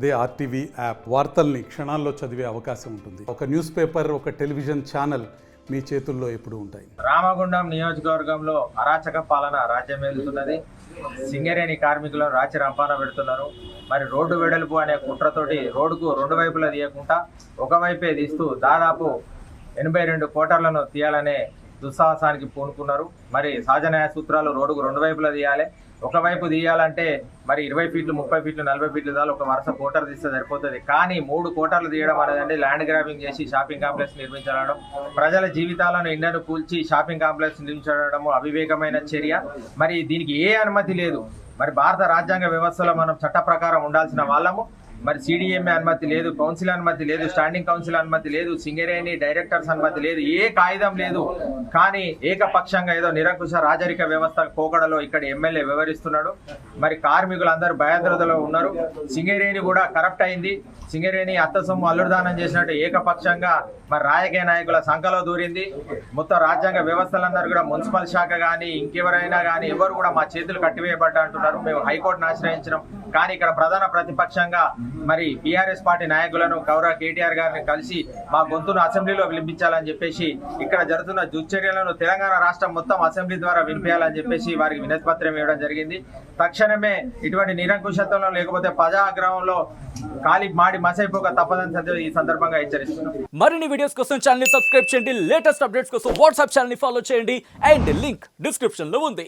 అదే RTV app వార్తల్ని క్షణాల్లో చదివే అవకాశం ఉంటుంది. ఒక న్యూస్ పేపర్, ఒక టెలివిజన్ ఛానల్ మీ చేతుల్లో ఎప్పుడూ ఉంటాయి. రామగుండం నియోజకవర్గంలో అరాచక పాలన రాజ్యం వెళ్తున్నది. సింగరేణి కార్మికులను రాచి రంపాన పెడుతున్నారు. మరి రోడ్డు వెడల్పు అనే కుట్రతోటి రోడ్డుకు రెండు వైపులా తీయకుండా ఒకవైపే తీస్తూ దాదాపు 82 కోటర్లను తీయాలనే దుస్సాహసానికి పూనుకున్నారు. మరి సహజ న్యాయ సూత్రాలు రోడ్డుకు రెండు వైపులా తీయాలి. ఒకవైపు తీయాలంటే మరి 20 ఫీట్లు, 30 ఫీట్లు, 40 ఫీట్లు దాకా ఒక వరుస కోటర్ తీస్తే సరిపోతుంది. కానీ 3 కోటర్లు తీయడం అనేది ల్యాండ్ గ్రాబింగ్ చేసి షాపింగ్ కాంప్లెక్స్ నిర్మించడం, ప్రజల జీవితాలను ఇండను కూల్చి షాపింగ్ కాంప్లెక్స్ నిర్మించడం అవివేకమైన చర్య. మరి దీనికి ఏ అనుమతి లేదు. మరి భారత రాజ్యాంగ వ్యవస్థలో మనం చట్ట ప్రకారం ఉండాల్సిన వాళ్ళము. మరి సిడిఎంఏ అనుమతి లేదు, కౌన్సిల్ అనుమతి లేదు, స్టాండింగ్ కౌన్సిల్ అనుమతి లేదు, సింగరేణి డైరెక్టర్స్ అనుమతి లేదు, ఏ కాగితం లేదు. కానీ ఏకపక్షంగా ఏదో నిరంకుశ రాజరిక వ్యవస్థ పోకడలో ఇక్కడ ఎమ్మెల్యే వివరిస్తున్నాడు. మరి కార్మికులందరూ భయాందోళనలో ఉన్నారు. సింగరేణి కూడా కరప్ట్ అయింది. సింగరేణి అత్త సొమ్ము అల్లుడుదానం చేసినట్టు ఏకపక్షంగా మరి రాజకీయ నాయకుల సంఖలో దూరింది. మొత్తం రాజ్యాంగ వ్యవస్థలందరూ కూడా మున్సిపల్ శాఖ కానీ ఇంకెవరైనా కానీ ఎవరు కూడా మా చేతులు కట్టివేయబడ్డా అంటున్నారు. మేము హైకోర్టును ఆశ్రయించినాం. కానీ ఇక్కడ ప్రధాన ప్రతిపక్షంగా మరి టీఆర్ఎస్ పార్టీ నాయకులను గౌరవ కేటీఆర్ గారిని కలిసి మా గొంతును అసెంబ్లీలో వినిపించాలని చెప్పేసి ఇక్కడ జరుగుతున్న దుశ్చర్యలను తెలంగాణ రాష్ట్రం మొత్తం అసెంబ్లీ ద్వారా వినిపించాలని చెప్పేసి వారికి వినతి పత్రం ఇవ్వడం జరిగింది. తక్షణమే ఇటువంటి నిరంకుశత్వంలో లేకపోతే ప్రజాగ్రహంలో కాలి మాడి మసైపోక తప్పదని ఈ సందర్భంగా హెచ్చరిస్తున్నాం. మరిన్ని వీడియోస్ కోసం ఛానల్ ని సబ్స్క్రైబ్ చేయండి. లేటెస్ట్ అప్డేట్స్ కోసం వాట్సాప్ ఛానల్ ని ఫాలో చేయండి. అండ్ లింక్ డిస్క్రిప్షన్ లో ఉంది.